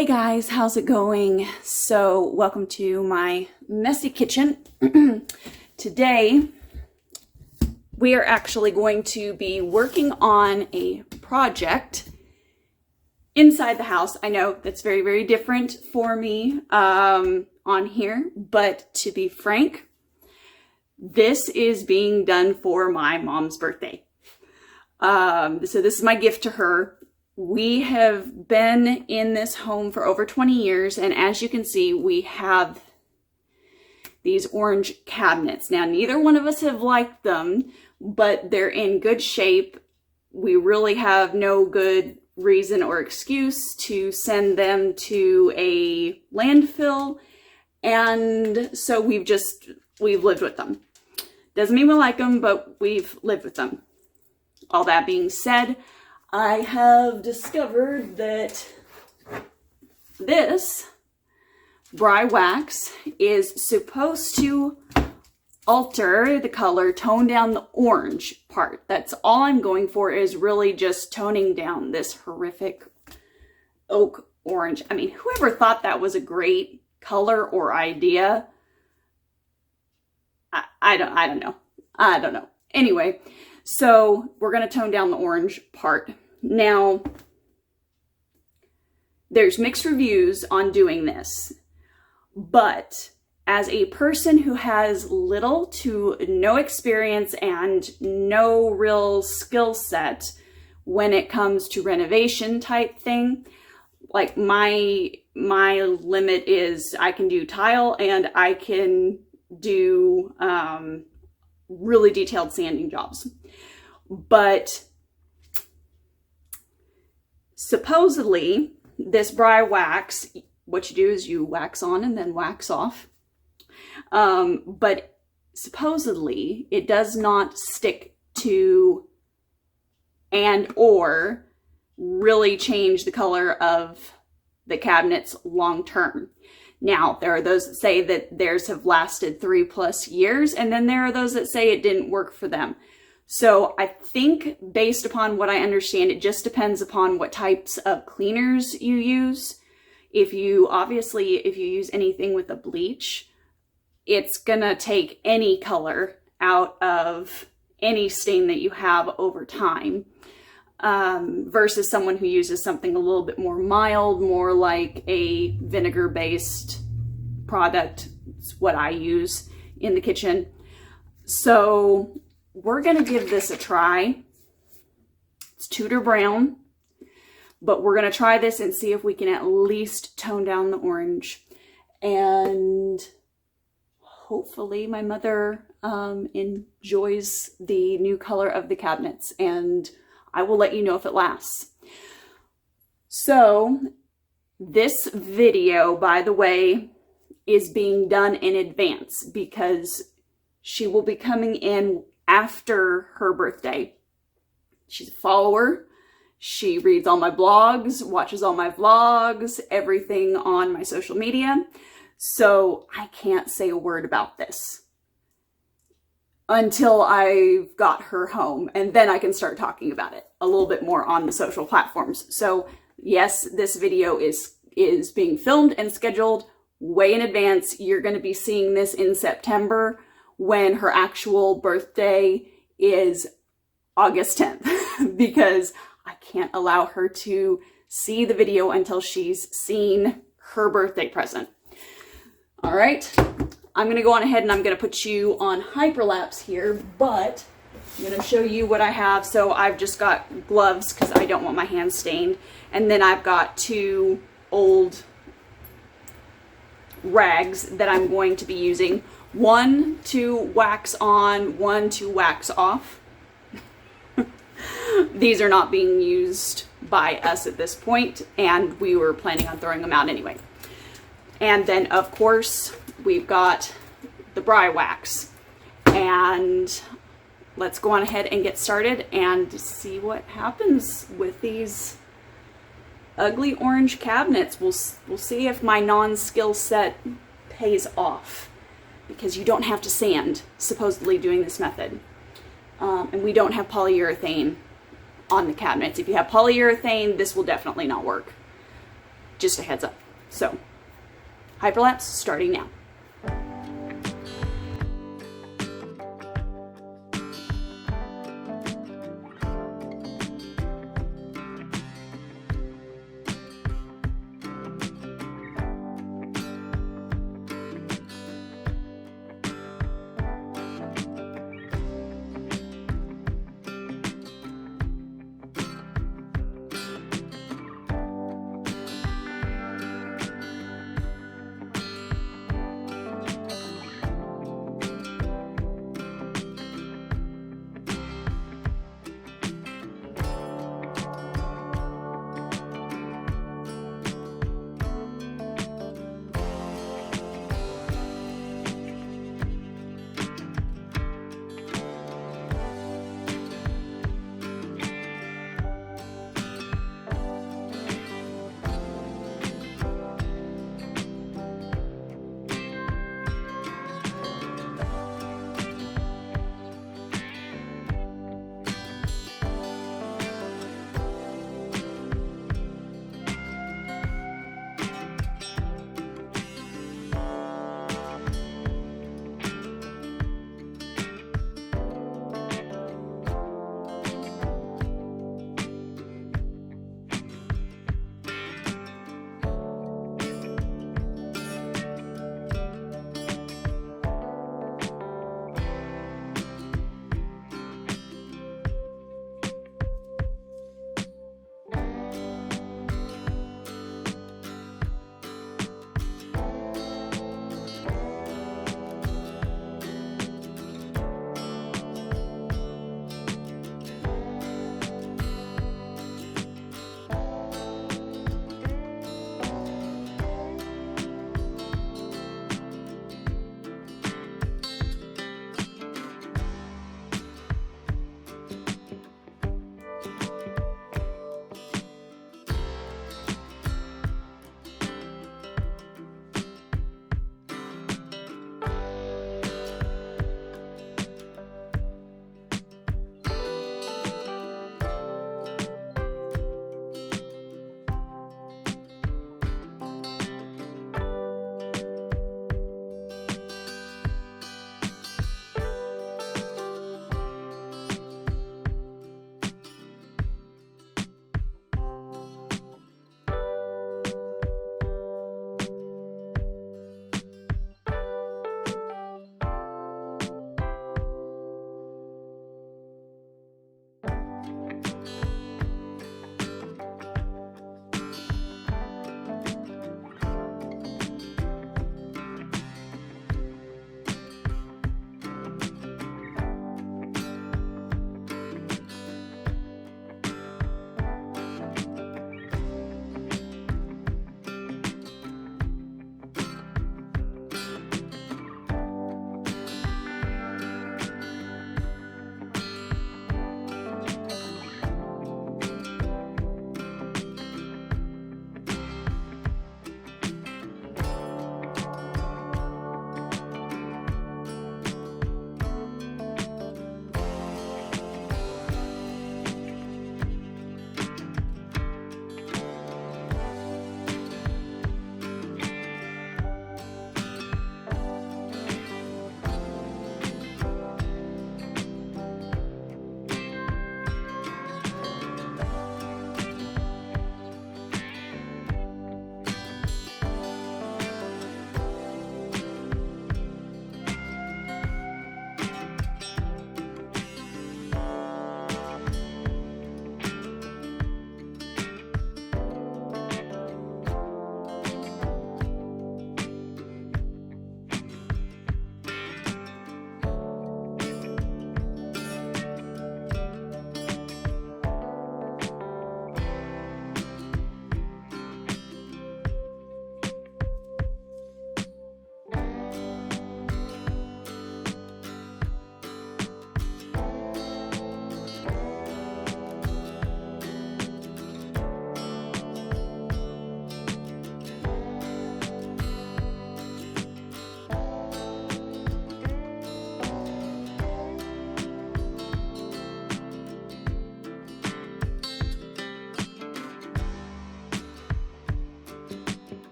Hey guys, how's it going? So welcome to my messy kitchen. Today we are actually going to be working on a project inside the house. I know that's very, very different for me on here, but to be frank, this is being done for my mom's birthday. So this is my gift to her. We have been in this home for over 20 years, and as you can see, we have these orange cabinets. Now, neither one of us have liked them, but they're in good shape. We really have no good reason or excuse to send them to a landfill, and so we've lived with them. Doesn't mean we like them, but we've lived with them. All that being said, I have discovered that this Bry wax is supposed to alter the color, tone down the orange part. That's all I'm going for, is really just toning down this horrific oak orange. I mean, whoever thought that was a great color or idea? I don't know. Anyway, so we're going to tone down the orange part. Now, there's mixed reviews on doing this, but as a person who has little to no experience and no real skill set when it comes to renovation type thing, like my limit is I can do tile and I can do really detailed sanding jobs. But supposedly this Bry wax, what you do is you wax on and then wax off. But supposedly it does not stick to and or really change the color of the cabinets long term. Now, there are those that say that theirs have lasted 3+ years, and then there are those that say it didn't work for them. So I think, based upon what I understand, it just depends upon what types of cleaners you use. If you use anything with a bleach, it's gonna take any color out of any stain that you have over time. Versus someone who uses something a little bit more mild, more like a vinegar-based product. It's what I use in the kitchen. So we're gonna give this a try. It's Tudor Brown, but we're gonna try this and see if we can at least tone down the orange. And hopefully my mother enjoys the new color of the cabinets, and I will let you know if it lasts. So this video, by the way, is being done in advance because she will be coming in after her birthday. She's a follower. She reads all my blogs, watches all my vlogs, everything on my social media. So I can't say a word about this until I've got her home, and then I can start talking about it a little bit more on the social platforms. So yes, this video is being filmed and scheduled way in advance. You're going to be seeing this in September, when her actual birthday is August 10th, because I can't allow her to see the video until she's seen her birthday present. All right. I'm going to go on ahead and I'm going to put you on hyperlapse here, but I'm going to show you what I have. So I've just got gloves because I don't want my hands stained. And then I've got 2 old rags that I'm going to be using. One to wax on, one to wax off. These are not being used by us at this point, and we were planning on throwing them out anyway. And then, of course, we've got the Bry wax. And let's go on ahead and get started and see what happens with these ugly orange cabinets. We'll see if my non-skill set pays off, because you don't have to sand, supposedly, doing this method. And we don't have polyurethane on the cabinets. If you have polyurethane, this will definitely not work. Just a heads up. So, hyperlapse starting now.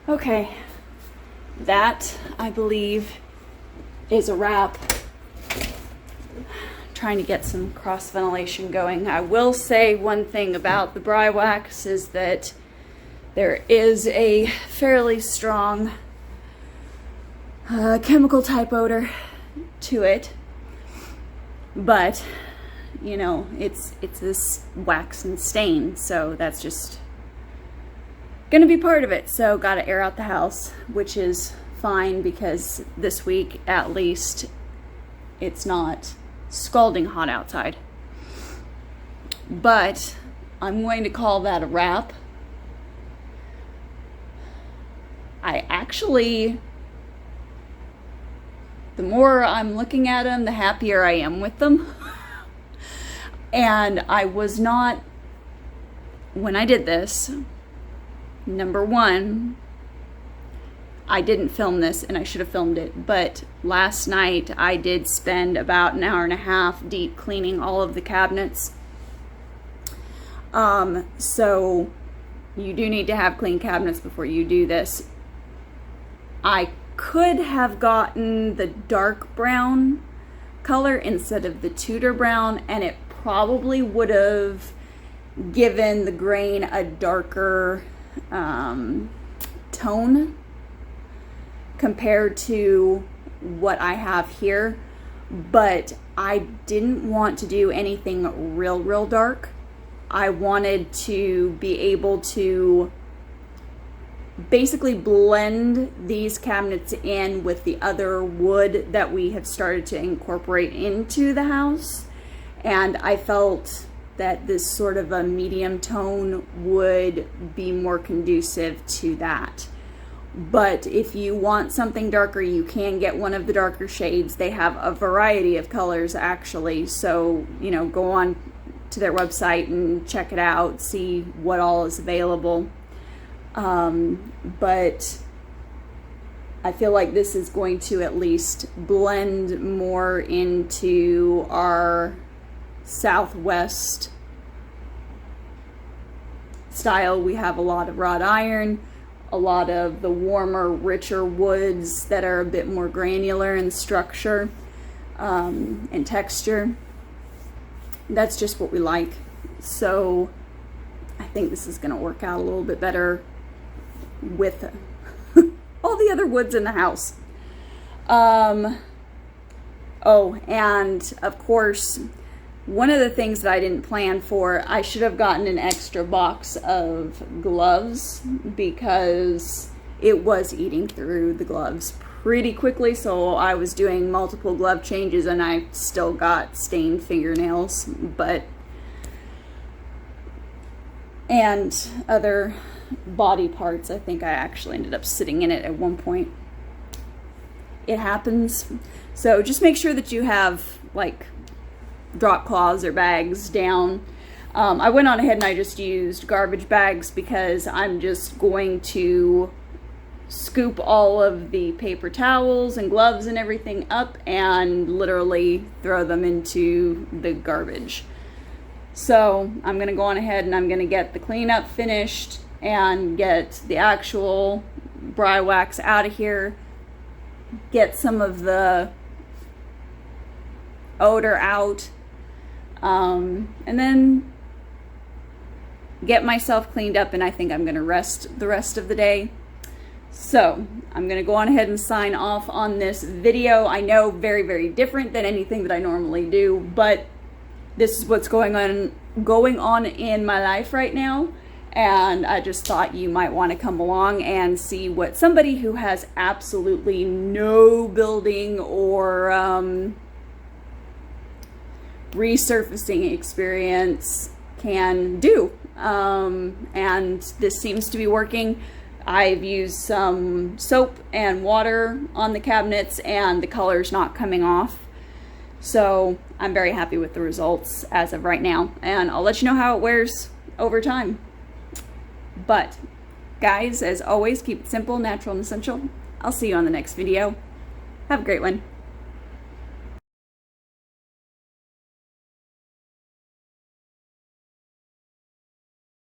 Okay, that I believe is a wrap. Trying to get some cross ventilation going. I will say one thing about the Bry Wax is that there is a fairly strong chemical type odor to it, but you know, it's this wax and stain, so that's just gonna be part of it. So gotta air out the house, which is fine because this week at least it's not scalding hot outside. But I'm going to call that a wrap. I actually, the more I'm looking at them, the happier I am with them. And I was not, when I did this, number one, I didn't film this and I should have filmed it, but last night I did spend about an hour and a half deep cleaning all of the cabinets. So you do need to have clean cabinets before you do this. I could have gotten the dark brown color instead of the Tudor brown, and it probably would have given the grain a darker tone compared to what I have here, but I didn't want to do anything real dark. I wanted to be able to basically blend these cabinets in with the other wood that we have started to incorporate into the house, and I felt that this sort of a medium tone would be more conducive to that. But if you want something darker, you can get one of the darker shades. They have a variety of colors actually, so you know, go on to their website and check it out, see what all is available. But I feel like this is going to at least blend more into our Southwest style. We have a lot of wrought iron, a lot of the warmer, richer woods that are a bit more granular in structure and texture. That's just what we like. So I think this is going to work out a little bit better with all the other woods in the house. Oh, and of course, one of the things that I didn't plan for, I should have gotten an extra box of gloves because it was eating through the gloves pretty quickly. So I was doing multiple glove changes and I still got stained fingernails, and other body parts. I think I actually ended up sitting in it at one point. It happens. So just make sure that you have like drop cloths or bags down. I went on ahead and I just used garbage bags because I'm just going to scoop all of the paper towels and gloves and everything up and literally throw them into the garbage. So I'm going to go on ahead and I'm going to get the cleanup finished and get the actual Bry Wax out of here, get some of the odor out, and then get myself cleaned up, and I think I'm going to rest the rest of the day. So I'm going to go on ahead and sign off on this video. I know very different than anything that I normally do, but this is what's going on in my life right now, and I just thought you might want to come along and see what somebody who has absolutely no building or resurfacing experience can do. And this seems to be working. I've used some soap and water on the cabinets and the color's not coming off. So I'm very happy with the results as of right now, and I'll let you know how it wears over time. But guys, as always, keep it simple, natural, and essential. I'll see you on the next video. Have a great one.